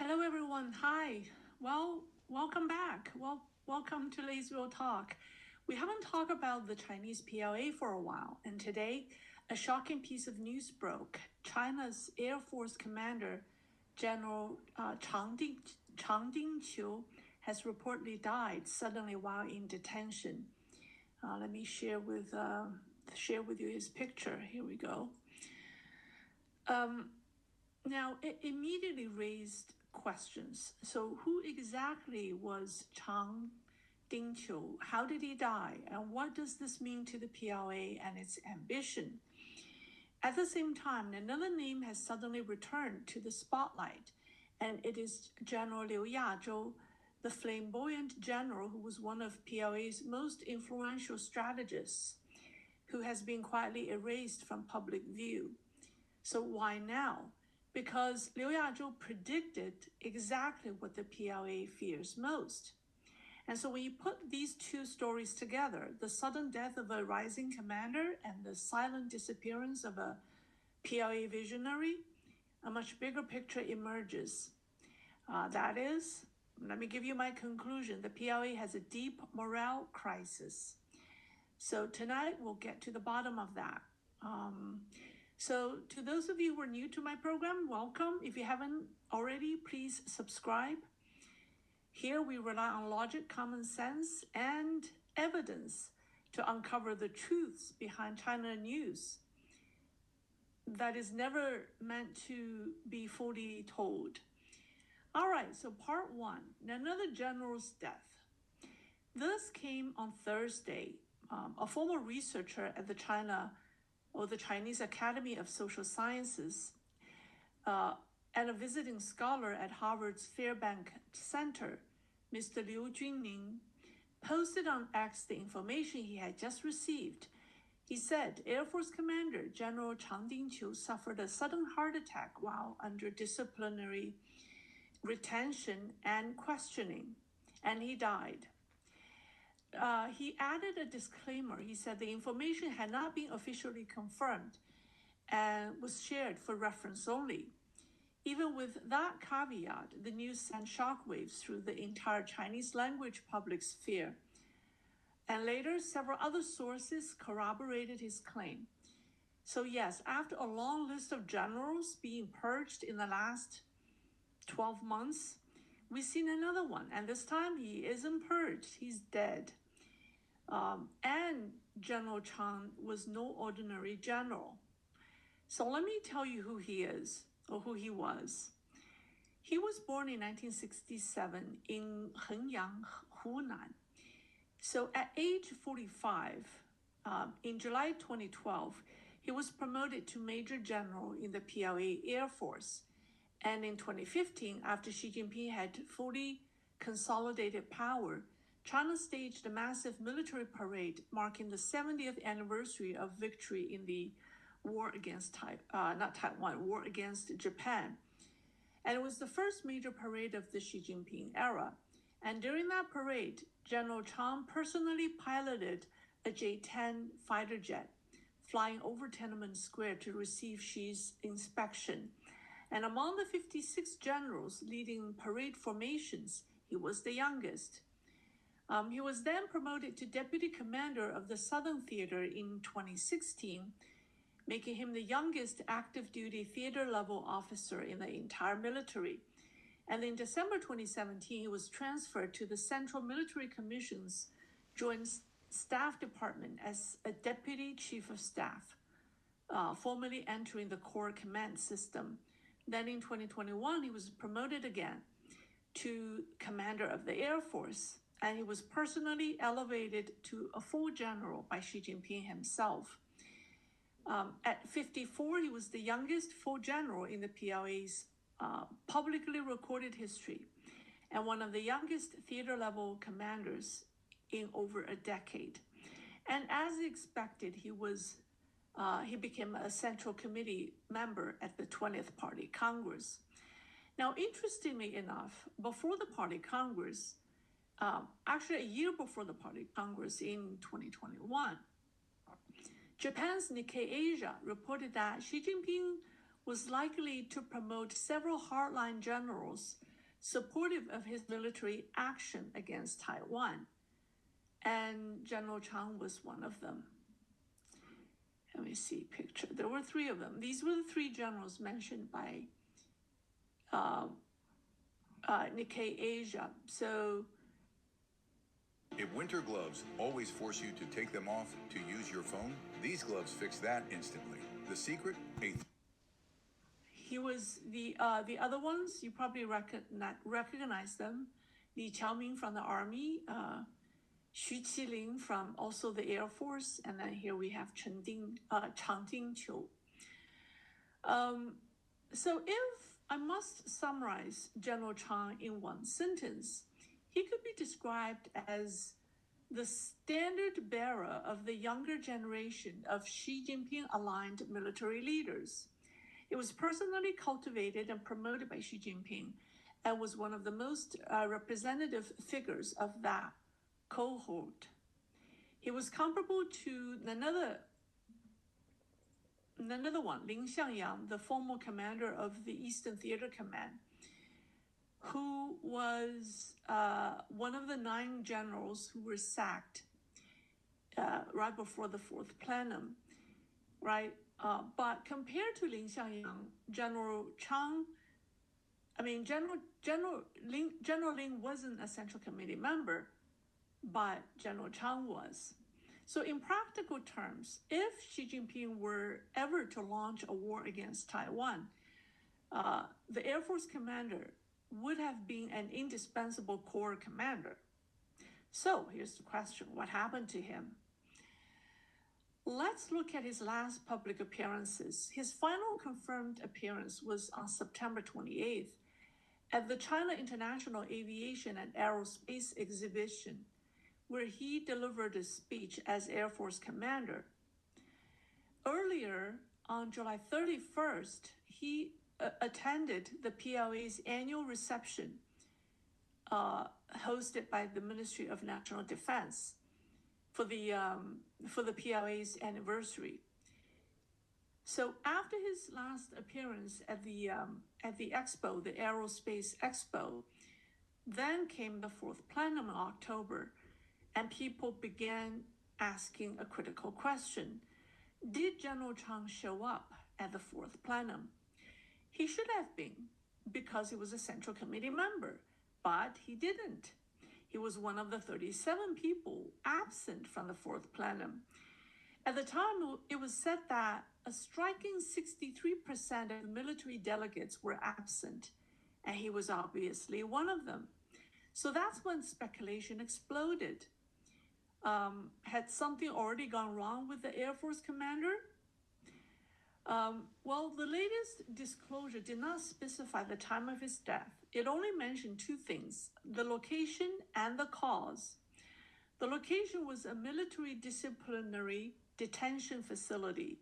Hello, everyone. Hi. Well, welcome back. Welcome to Lazy Talk. We haven't talked about the Chinese PLA for a while, and today, a shocking piece of news broke. China's Air Force commander, General Chang Dingqiu, has reportedly died suddenly while in detention. Let me share with you his picture. Here we go. Now, it immediately raised questions. So, who exactly was Chang Dingqiu? How did he die? And what does this mean to the PLA and its ambition? At the same time, another name has suddenly returned to the spotlight, and it is General Liu Yazhou, the flamboyant general who was one of PLA's most influential strategists, who has been quietly erased from public view. So why now? Because Liu Yazhou predicted exactly what the PLA fears most. And so when you put these two stories together, the sudden death of a rising commander and the silent disappearance of a PLA visionary, a much bigger picture emerges. That is, let me give you my conclusion. The PLA has a deep morale crisis. So tonight we'll get to the bottom of that. So to those of you who are new to my program, welcome. If you haven't already, please subscribe. Here we rely on logic, common sense, and evidence to uncover the truths behind China news that is never meant to be fully told. All right, so part one, another general's death. This came on Thursday. A former researcher at the Chinese Academy of Social Sciences, and a visiting scholar at Harvard's Fairbank Center, Mr. Liu Junning, posted on X the information he had just received. He said Air Force Commander General Chang Dingqiu suffered a sudden heart attack while under disciplinary retention and questioning, and he died. He added a disclaimer. He said the information had not been officially confirmed and was shared for reference only. Even with that caveat, the news sent shockwaves through the entire Chinese language public sphere. And later, several other sources corroborated his claim. So yes, after a long list of generals being purged in the last 12 months, we've seen another one. And this time he isn't purged, he's dead. And General Chang was no ordinary general. So let me tell you who he is, or who he was. He was born in 1967 in Henyang, Hunan. So at age 45, in July 2012, he was promoted to Major General in the PLA Air Force. And in 2015, after Xi Jinping had fully consolidated power, China staged a massive military parade marking the 70th anniversary of victory in the war against war against Japan. And it was the first major parade of the Xi Jinping era. And during that parade, General Chang personally piloted a J-10 fighter jet, flying over Tiananmen Square to receive Xi's inspection. And among the 56 generals leading parade formations, he was the youngest. He was then promoted to deputy commander of the Southern Theater in 2016, making him the youngest active duty theater level officer in the entire military. And in December 2017, he was transferred to the Central Military Commission's Joint Staff Department as a deputy chief of staff, formally entering the Corps Command System. Then in 2021, he was promoted again to commander of the Air Force, and he was personally elevated to a full general by Xi Jinping himself. At 54, he was the youngest full general in the PLA's publicly recorded history, and one of the youngest theater-level commanders in over a decade. And as expected, he became a Central Committee member at the 20th Party Congress. Now, interestingly enough, before the Party Congress, actually a year before the Party Congress in 2021, Japan's Nikkei Asia reported that Xi Jinping was likely to promote several hardline generals supportive of his military action against Taiwan. And General Chang was one of them. Let me see picture. There were three of them. These were the three generals mentioned by Nikkei Asia. So, if winter gloves always force you to take them off to use your phone, these gloves fix that instantly. The secret? He was the other ones, you probably recognize them. Li Qiaoming from the army, Xu Qilin from also the Air Force, and then here we have Chang Dingqiu. So if I must summarize General Chang in one sentence, he could be described as the standard bearer of the younger generation of Xi Jinping-aligned military leaders. It was personally cultivated and promoted by Xi Jinping and was one of the most representative figures of that cohort. He was comparable to another one, Lin Xiangyang, the former commander of the Eastern Theater Command, who was one of the 9 generals who were sacked right before the 4th plenum, right? But compared to Lin Xiangyang, General Lin wasn't a Central Committee member, but General Chang was. So in practical terms, if Xi Jinping were ever to launch a war against Taiwan, the Air Force commander would have been an indispensable corps commander. So here's the question, what happened to him? Let's look at his last public appearances. His final confirmed appearance was on September 28th at the China International Aviation and Aerospace Exhibition, where he delivered a speech as Air Force commander. Earlier, on July 31st, he attended the PLA's annual reception hosted by the Ministry of National Defense for the PLA's anniversary. So after his last appearance at the expo, the Aerospace Expo, then came the 4th plenum in October, and people began asking a critical question. Did General Chang show up at the 4th plenum? He should have been, because he was a Central Committee member, but he didn't. He was one of the 37 people absent from the 4th plenum. At the time, it was said that a striking 63% of the military delegates were absent, and he was obviously one of them. So that's when speculation exploded. Had something already gone wrong with the Air Force commander? Well, the latest disclosure did not specify the time of his death. It only mentioned 2 things, the location and the cause. The location was a military disciplinary detention facility,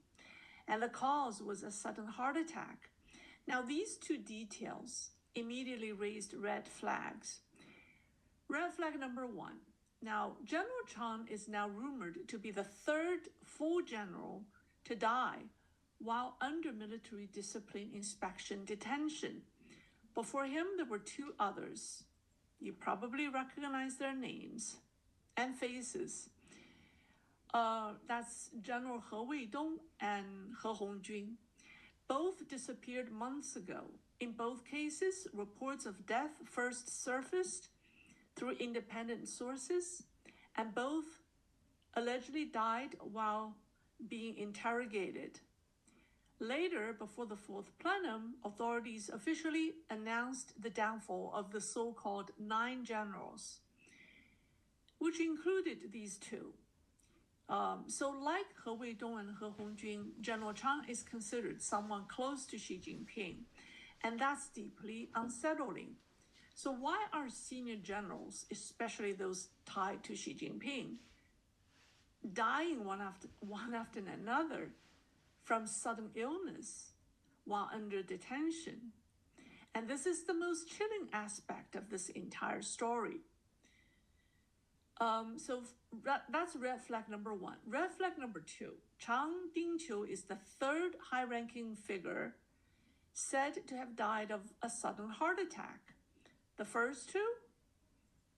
and the cause was a sudden heart attack. Now, these 2 details immediately raised red flags. Red flag number 1. Now, General Chang is now rumored to be the 3rd full general to die while under military discipline inspection detention. Before him, there were 2 others. You probably recognize their names and faces. That's General He Weidong and He Hongjun. Both disappeared months ago. In both cases, reports of death first surfaced through independent sources, and both allegedly died while being interrogated. Later, before the 4th plenum, authorities officially announced the downfall of the so-called 9 generals, which included these 2. So like He Weidong and He Hongjun, General Chang is considered someone close to Xi Jinping, and that's deeply unsettling. So why are senior generals, especially those tied to Xi Jinping, dying one after another from sudden illness while under detention? And this is the most chilling aspect of this entire story. So that's red flag number 1. Red flag number 2, Chang Dingqiu is the 3rd high-ranking figure said to have died of a sudden heart attack. The first two,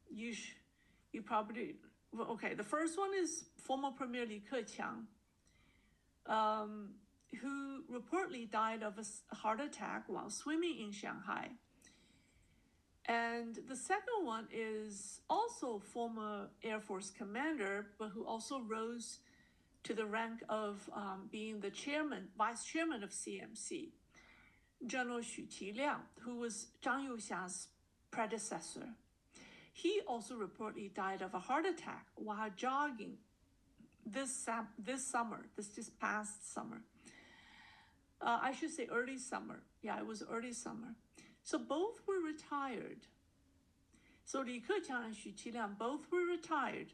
you probably, well, okay, the first one is former Premier Li Keqiang, who reportedly died of a heart attack while swimming in Shanghai. And the second one is also former Air Force commander, but who also rose to the rank of being the vice chairman of CMC, General Xu Qiliang, who was Zhang Youxia's predecessor. He also reportedly died of a heart attack while jogging this past summer. I should say early summer. Yeah, it was early summer. So both were retired. So Li Keqiang and Xu Qiliang both were retired.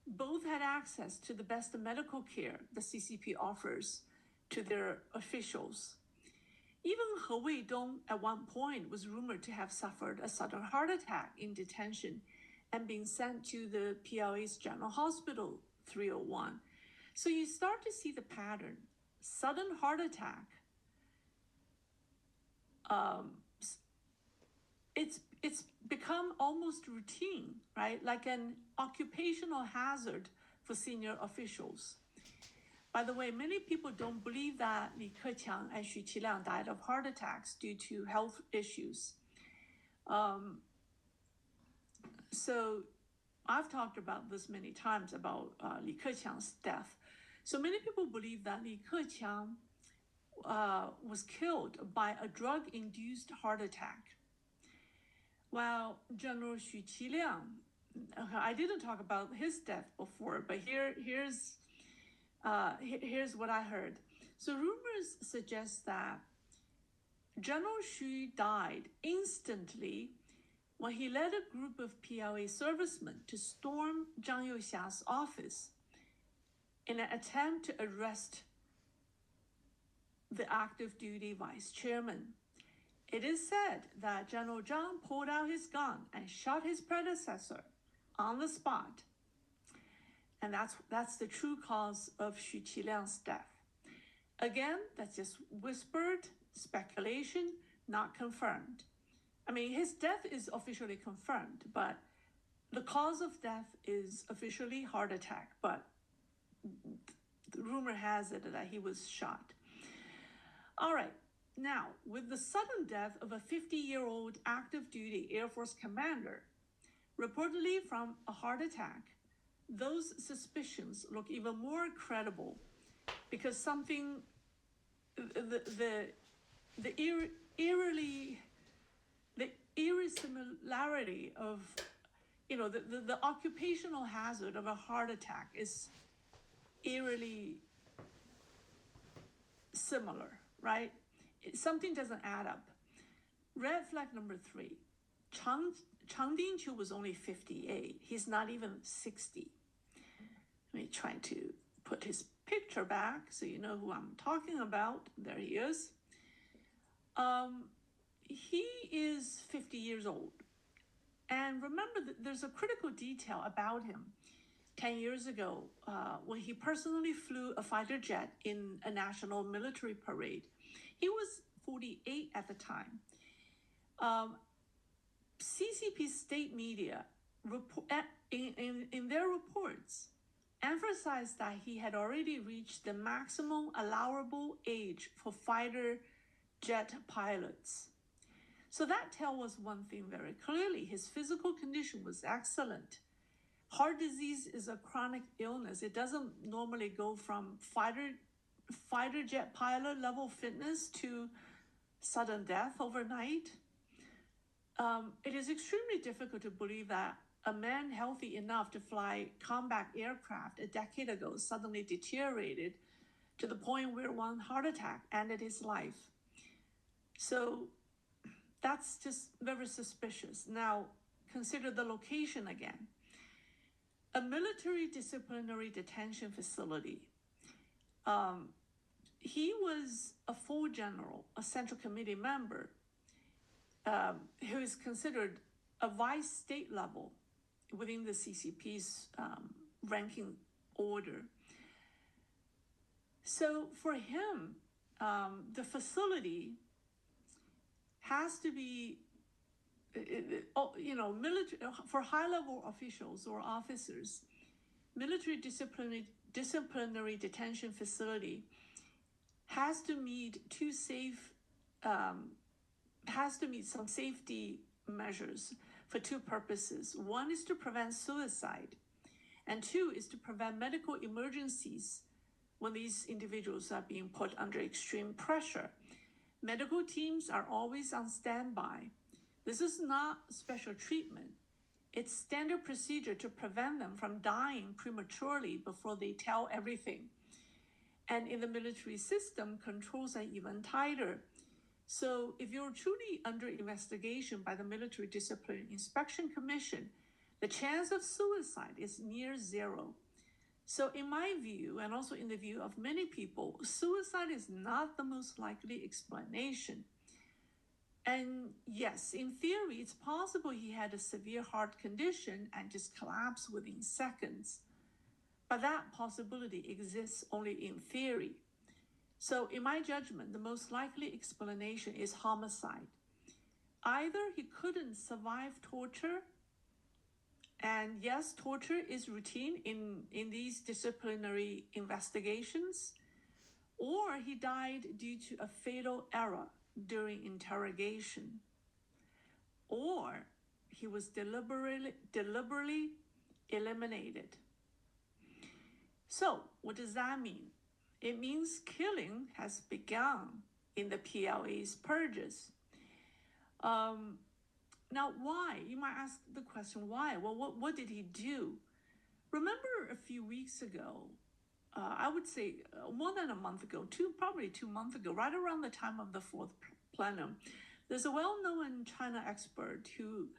Both had access to the best medical care the CCP offers to their officials. Even He Weidong at one point was rumored to have suffered a sudden heart attack in detention and being sent to the PLA's General Hospital 301. So you start to see the pattern. Sudden heart attack. It's become almost routine, right? Like an occupational hazard for senior officials. By the way, many people don't believe that Li Keqiang and Xu Qiliang died of heart attacks due to health issues. So I've talked about this many times about Li Keqiang's death. So many people believe that Li Keqiang was killed by a drug-induced heart attack. While General Xu Qiliang, I didn't talk about his death before, but here's what I heard. So rumors suggest that General Xu died instantly when he led a group of PLA servicemen to storm Zhang Youxia's office in an attempt to arrest the active duty vice chairman. It is said that General Zhang pulled out his gun and shot his predecessor on the spot. And that's the true cause of Xu Qiliang's death. Again, that's just whispered speculation, not confirmed. I mean, his death is officially confirmed, but the cause of death is officially heart attack, but the rumor has it that he was shot. All right, now, with the sudden death of a 50-year-old active duty Air Force commander, reportedly from a heart attack, those suspicions look even more credible because something, the eerie similarity of, the occupational hazard of a heart attack is eerily similar, right? Something doesn't add up. Red flag number 3, Chang Dingqiu was only 58. He's not even 60. Let me try to put his picture back so you know who I'm talking about. There he is. He is 50 years old. And remember that there's a critical detail about him. 10 years ago, when he personally flew a fighter jet in a national military parade, he was 48 at the time. CCP state media in their reports emphasized that he had already reached the maximum allowable age for fighter jet pilots. So that tells us one thing very clearly. His physical condition was excellent. Heart disease is a chronic illness. It doesn't normally go from fighter jet pilot level fitness to sudden death overnight. It is extremely difficult to believe that a man healthy enough to fly combat aircraft a decade ago suddenly deteriorated to the point where one heart attack ended his life. So that's just very suspicious. Now, consider the location again. A military disciplinary detention facility. He was a full general, a Central Committee member, who is considered a vice state level within the CCP's ranking order. So for him, the facility has to be military, for high-level officials or officers, military disciplinary detention facility has to meet some safety measures for two purposes. One is to prevent suicide, and two is to prevent medical emergencies when these individuals are being put under extreme pressure. Medical teams are always on standby. This is not special treatment. It's standard procedure to prevent them from dying prematurely before they tell everything. And in the military system, controls are even tighter. So if you're truly under investigation by the Military Discipline Inspection Commission, the chance of suicide is near zero. So in my view, and also in the view of many people, suicide is not the most likely explanation. And yes, in theory, it's possible he had a severe heart condition and just collapsed within seconds. But that possibility exists only in theory. So in my judgment, the most likely explanation is homicide. Either he couldn't survive torture, and yes, torture is routine in these disciplinary investigations, or he died due to a fatal error during interrogation, or he was deliberately eliminated. So what does that mean? It means killing has begun in the PLA's purges. Now, why? You might ask the question, why? Well, what did he do? Remember a few weeks ago, I would say more than a month ago, probably 2 months ago, right around the time of the fourth plenum, there's a well-known China expert who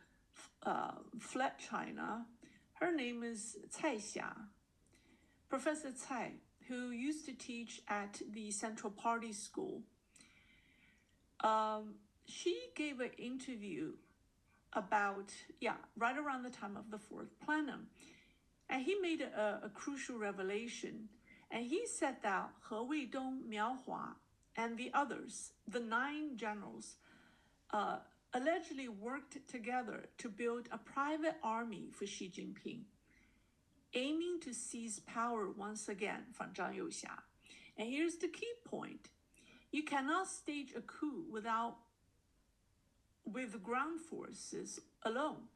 fled China. Her name is Cai Xia, Professor Cai, who used to teach at the Central Party School. She gave an interview about, right around the time of the fourth plenum. And he made a crucial revelation. And he said that He Weidong, Miao Hua, and the others, the 9 generals, allegedly worked together to build a private army for Xi Jinping, aiming to seize power once again from Zhang Youxia. And here's the key point. You cannot stage a coup with ground forces alone.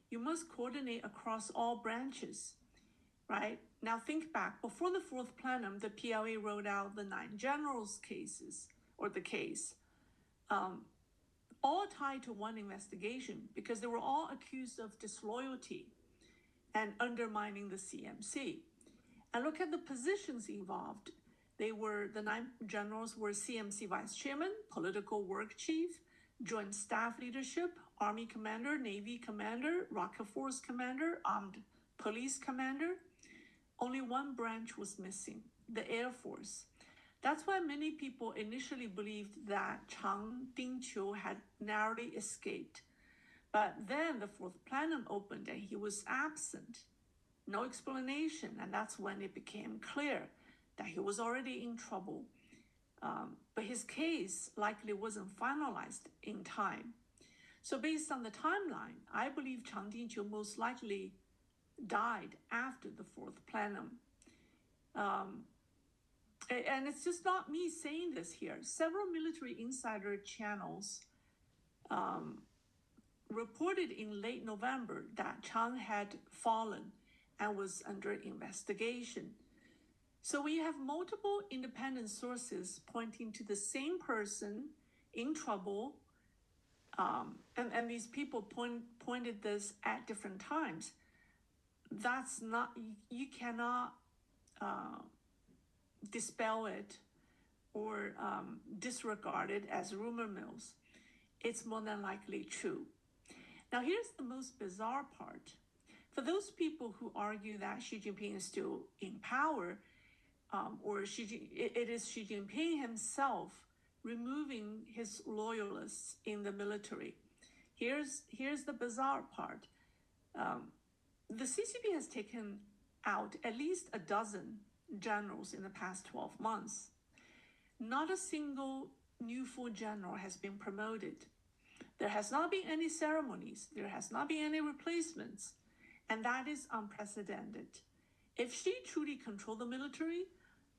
You must coordinate across all branches, right? Now think back, before the fourth plenum, the PLA wrote out the 9 generals cases, or the case, all tied to one investigation because they were all accused of disloyalty and undermining the CMC. And look at the positions involved. The 9 generals were CMC vice chairman, political work chief, joint staff leadership, army commander, navy commander, rocket force commander, armed police commander. Only one branch was missing, the Air Force. That's why many people initially believed that Chang Dingqiu had narrowly escaped. But then the fourth plenum opened and he was absent. No explanation, and that's when it became clear that he was already in trouble. But his case likely wasn't finalized in time. So based on the timeline, I believe Chang Dingqiu most likely died after the fourth plenum. And it's just not me saying this here. Several military insider channels reported in late November that Chang had fallen and was under investigation. So we have multiple independent sources pointing to the same person in trouble, and these people pointed this at different times. That's not, you cannot dispel it or disregard it as rumor mills. It's more than likely true. Now here's the most bizarre part. For those people who argue that Xi Jinping is still in power, or it is Xi Jinping himself removing his loyalists in the military. Here's the bizarre part. The CCP has taken out at least a dozen generals in the past 12 months. Not a single new full general has been promoted. There has not been any ceremonies. There has not been any replacements. And that is unprecedented. If Xi truly controlled the military,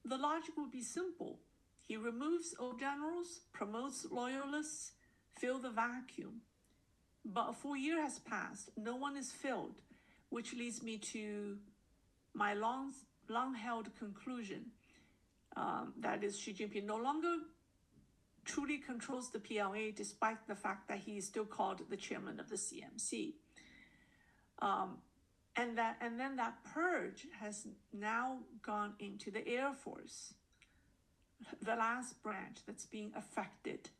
the logic would be simple. He removes old generals, promotes loyalists, fill the vacuum. But a full year has passed. No one is filled, which leads me to my long-held conclusion. That is, Xi Jinping no longer truly controls the PLA, despite the fact that he is still called the chairman of the CMC. And then that purge has now gone into the Air Force, the last branch that's being affected.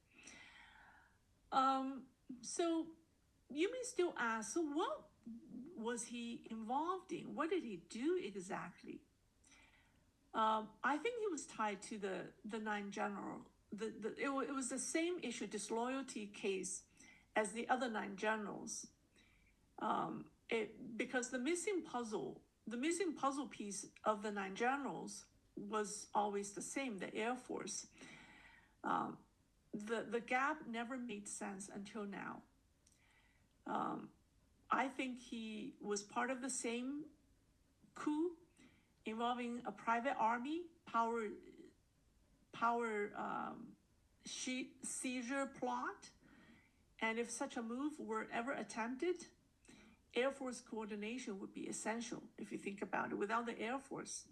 So you may still ask, so what was he involved in? What did he do exactly? I think he was tied to the nine general. It was the same issue, disloyalty case, as the other nine generals. Because the missing puzzle piece of the nine generals was always the same, the Air Force. The gap never made sense until now. I think he was part of the same coup involving a private army, power seizure plot. And if such a move were ever attempted, Air Force coordination would be essential, if you think about it. Without the Air Force,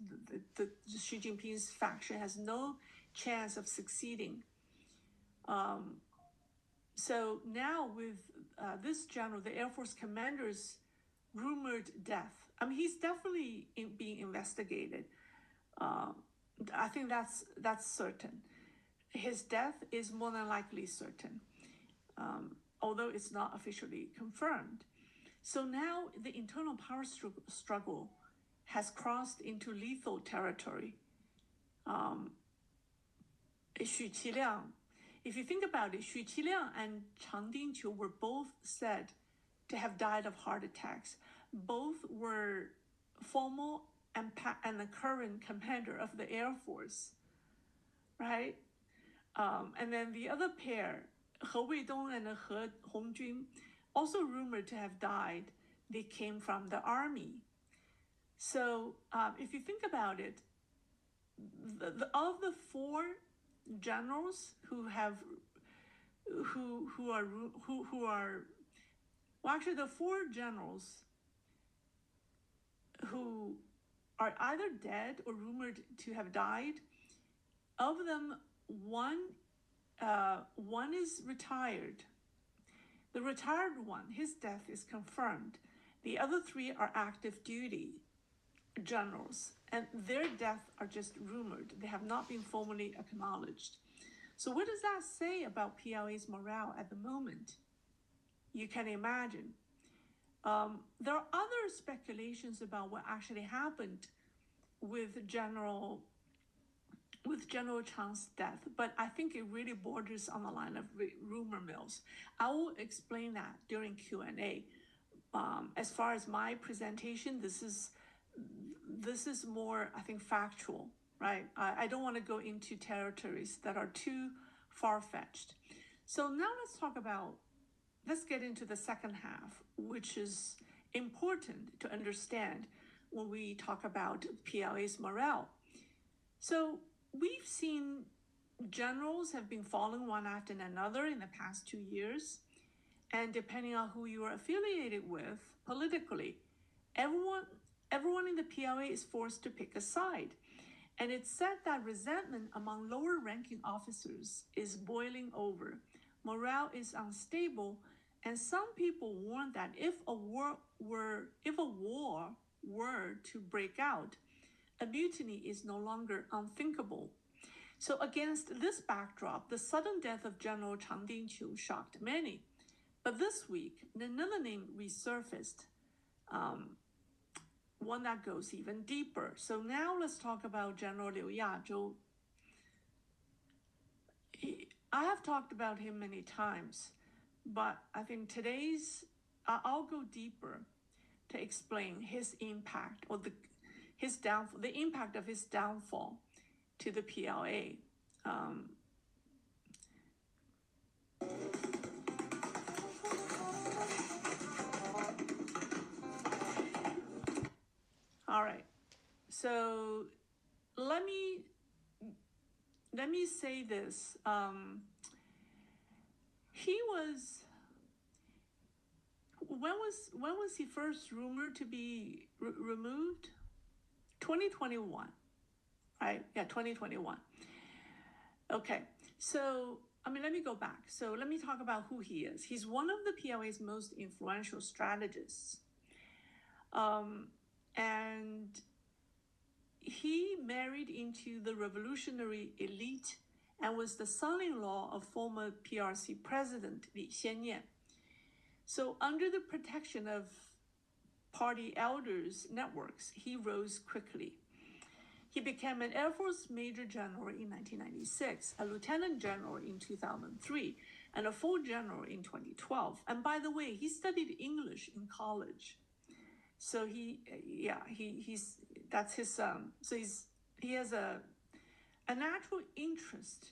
the Xi Jinping's faction has no chance of succeeding. So now with this general, the Air Force commander's rumored death, I mean, he's definitely being investigated. I think that's certain. His death is more than likely certain, although it's not officially confirmed. So now the internal power struggle has crossed into lethal territory. Xu Qiliang, if you think about it, Xu Qiliang and Chang Dingqiu were both said to have died of heart attacks. Both were former and the current commander of the Air Force, right? And then the other pair, He Weidong and He Hongjun, also rumored to have died. They came from the army. So if you think about it, of the four generals who are well, actually the four generals who are either dead or rumored to have died, of them one is retired. The retired one, his death is confirmed. The other three are active duty generals, and their deaths are just rumored. They have not been formally acknowledged. So what does that say about PLA's morale at the moment? You can imagine. There are other speculations about what actually happened with General Chang's death, but I think it really borders on the line of rumor mills. I will explain that during Q&A. As far as my presentation, this is more, I think, factual, right? I don't want to go into territories that are too far-fetched. So now let's get into the second half, which is important to understand when we talk about PLA's morale. So we've seen generals have been falling one after another in the past 2 years. And depending on who you are affiliated with politically, everyone in the PLA is forced to pick a side. And it's said that resentment among lower ranking officers is boiling over. Morale is unstable, and some people warn that if a war were to break out, a mutiny is no longer unthinkable. So against this backdrop, the sudden death of General Chang Dingqiu shocked many. But this week, another name resurfaced, one that goes even deeper. So now let's talk about General Liu Yazhou. I have talked about him many times, but I think I'll go deeper to explain his impact or the impact of his downfall to the PLA. All right. So let me say this. He was when was he first rumored to be removed? 2021, right? Yeah, 2021. Okay, so let me go back. So let me talk about who he is. He's one of the PLA's most influential strategists, and he married into the revolutionary elite and was the son-in-law of former PRC president Li Xianyan. So under the protection of party elders networks, he rose quickly. He became an Air Force Major General in 1996, a Lieutenant General in 2003, and a full general in 2012. And by the way, he studied English in college. So he has a natural interest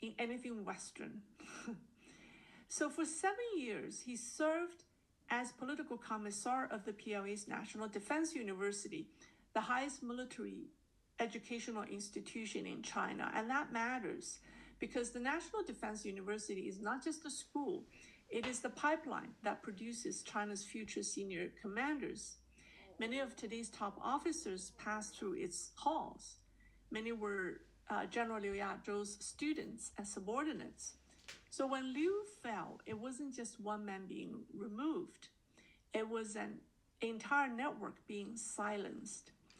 in anything Western. So for 7 years, he served as political commissar of the PLA's National Defense University, the highest military educational institution in China. And that matters because the National Defense University is not just a school, it is the pipeline that produces China's future senior commanders. Many of today's top officers passed through its halls. Many were General Liu Yazhou's students and subordinates. So when Liu fell, it wasn't just one man being removed. It was an entire network being silenced.